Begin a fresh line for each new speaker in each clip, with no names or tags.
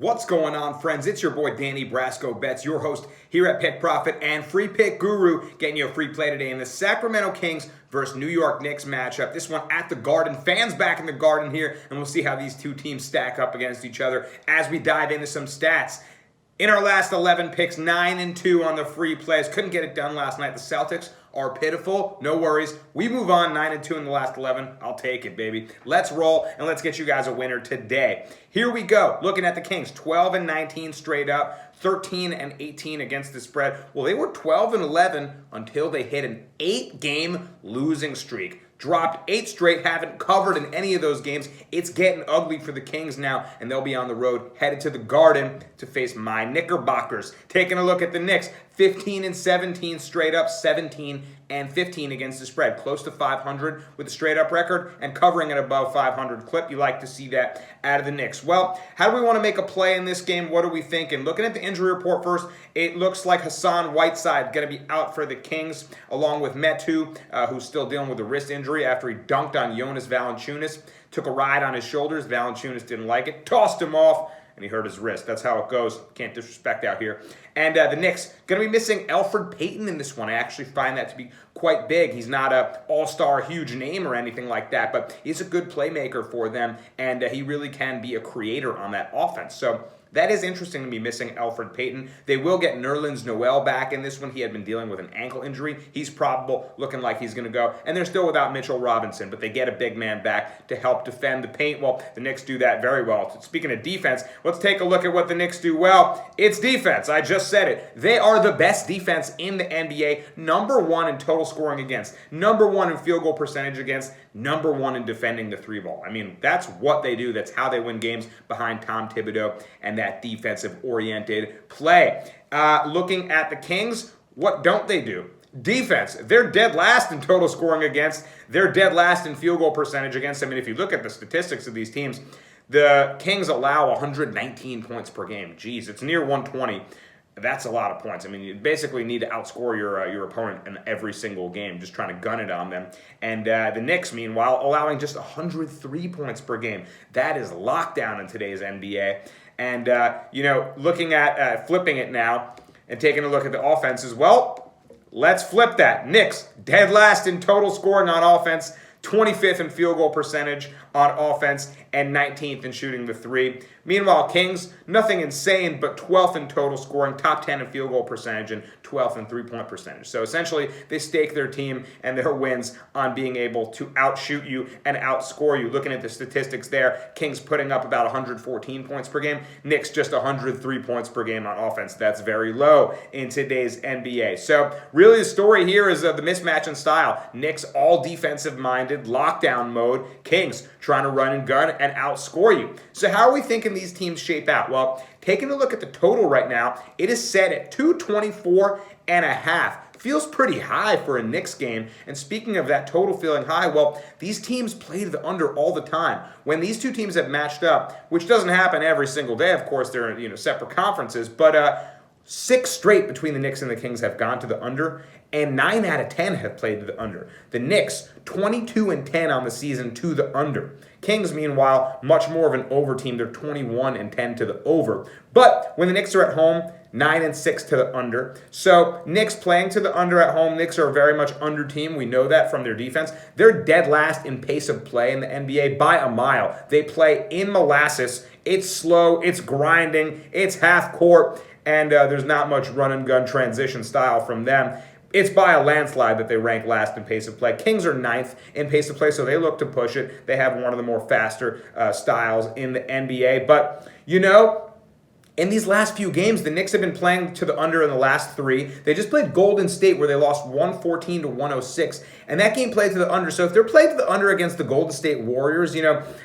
What's going on, friends? It's your boy Danny Brasco Betts, your host here at Pick Profit and Free Pick Guru, getting you a free play today in the Sacramento Kings versus New York Knicks matchup. This one at the Garden. Fans back in the Garden here, and we'll see how these two teams stack up against each other as we dive into some stats. In our last 11 picks, 9-2 on the free plays. Couldn't get it done last night. The Celtics are pitiful. No worries. We move on, 9-2 in the last 11. I'll take it, baby. Let's roll, and let's get you guys a winner today. Here we go. Looking at the Kings, 12-19 straight up, 13-18 against the spread. Well, they were 12-11 until they hit an 8-game losing streak. Dropped 8 straight, haven't covered in any of those games. It's getting ugly for the Kings now, and they'll be on the road, headed to the Garden to face my Knickerbockers. Taking a look at the Knicks, 15-17 straight up, 17-15 against the spread. Close to 500 with a straight up record and covering an above 500 clip. You like to see that out of the Knicks. Well, how do we want to make a play in this game? What are we thinking? Looking at the injury report first, it looks like Hassan Whiteside going to be out for the Kings, along with Metu, who's still dealing with a wrist injury after he dunked on Jonas Valanciunas. Took a ride on his shoulders. Valanciunas didn't like it. Tossed him off, and he hurt his wrist. That's how it goes. Can't disrespect out here. And the Knicks going to be missing Elfrid Payton in this one. I actually find that to be quite big. He's not an all-star huge name or anything like that, but he's a good playmaker for them, and he really can be a creator on that offense. So that is interesting to be missing Elfrid Payton. They will get Nerlens Noel back in this one. He had been dealing with an ankle injury. He's probable, looking like he's going to go. And they're still without Mitchell Robinson, but they get a big man back to help defend the paint. Well, the Knicks do that very well. Speaking of defense, let's take a look at what the Knicks do well. It's defense. I just said it. They are the best defense in the NBA. Number 1 in total scoring against. Number 1 in field goal percentage against. Number 1 in defending the three ball. I mean, that's what they do. That's how they win games behind Tom Thibodeau and that defensive-oriented play. Looking at the Kings, what don't they do? Defense. They're dead last in total scoring against. They're dead last in field goal percentage against. I mean, if you look at the statistics of these teams, the Kings allow 119 points per game. Jeez, it's near 120. That's a lot of points. I mean, you basically need to outscore your opponent in every single game, just trying to gun it on them. And the Knicks, meanwhile, allowing just 103 points per game. That is lockdown in today's NBA. And, looking at flipping it now and taking a look at the offense as well, let's flip that. Knicks, dead last in total scoring on offense, 25th in field goal percentage on offense, and 19th in shooting the three. Meanwhile, Kings, nothing insane, but 12th in total scoring, top 10 in field goal percentage, and 12th in three-point percentage. So essentially, they stake their team and their wins on being able to outshoot you and outscore you. Looking at the statistics there, Kings putting up about 114 points per game, Knicks just 103 points per game on offense. That's very low in today's NBA. So really the story here is the mismatch in style. Knicks all defensive-minded, lockdown mode. Kings trying to run and gun and outscore you. So how are we thinking these teams shape out? Well, taking a look at the total right now, it is set at 224.5. Feels pretty high for a Knicks game. And speaking of that total feeling high, well, these teams play to the under all the time. When these two teams have matched up, which doesn't happen every single day, of course, they're in separate conferences, but 6 straight between the Knicks and the Kings have gone to the under, and 9 out of 10 have played to the under. The Knicks, 22-10 on the season to the under. Kings, meanwhile, much more of an over team. They're 21-10 to the over. But when the Knicks are at home, 9-6 to the under. So Knicks playing to the under at home. Knicks are a very much under team. We know that from their defense. They're dead last in pace of play in the NBA by a mile. They play in molasses. It's slow. It's grinding. It's half court. And there's not much run and gun transition style from them. It's by a landslide that they rank last in pace of play. Kings are 9th in pace of play, so they look to push it. They have one of the more faster styles in the NBA. But, in these last few games, the Knicks have been playing to the under in the last 3. They just played Golden State where they lost 114-106, and that game played to the under. So if they're playing to the under against the Golden State Warriors,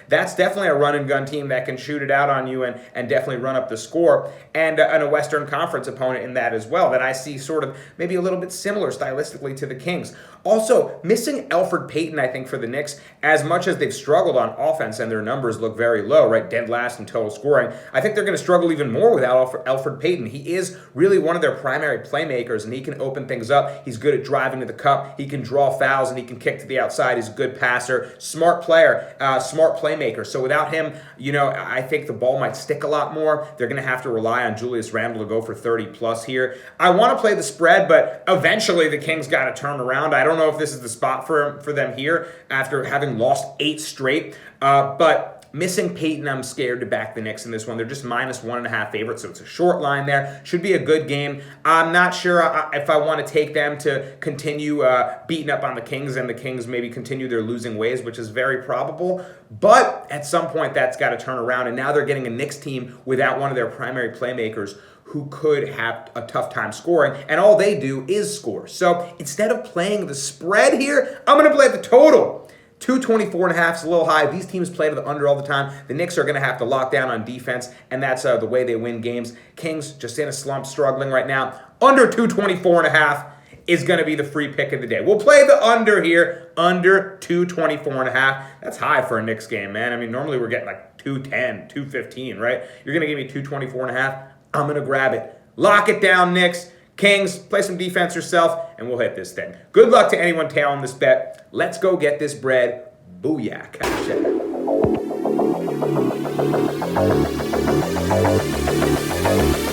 that's definitely a run-and-gun team that can shoot it out on you and definitely run up the score, and a Western Conference opponent in that as well that I see sort of maybe a little bit similar stylistically to the Kings. Also, missing Elfrid Payton, I think, for the Knicks, as much as they've struggled on offense and their numbers look very low, right, dead last in total scoring, I think they're going to struggle even more without Elfrid Payton. He is really one of their primary playmakers, and he can open things up. He's good at driving to the cup. He can draw fouls. fouls and he can kick to the outside. He's a good passer, smart player, smart playmaker. So without him, I think the ball might stick a lot more. They're going to have to rely on Julius Randle to go for 30 plus here. I want to play the spread, but eventually the Kings got to turn around. I don't know if this is the spot for them here after having lost 8 straight, but missing Peyton, I'm scared to back the Knicks in this one. They're just -1.5 favorites, so it's a short line there. Should be a good game. I'm not sure if I want to take them to continue beating up on the Kings and the Kings maybe continue their losing ways, which is very probable. But at some point, that's got to turn around, and now they're getting a Knicks team without one of their primary playmakers who could have a tough time scoring, and all they do is score. So instead of playing the spread here, I'm going to play the total. 224.5 is a little high. These teams play to the under all the time. The Knicks are going to have to lock down on defense, and that's the way they win games. Kings just in a slump, struggling right now. Under 224.5 is going to be the free pick of the day. We'll play the under here, under 224.5. That's high for a Knicks game, man. I mean, normally we're getting like 210, 215, right? You're going to give me 224.5. I'm going to grab it. Lock it down, Knicks. Kings, play some defense yourself, and we'll hit this thing. Good luck to anyone tailing this bet. Let's go get this bread. Booyah, cash it.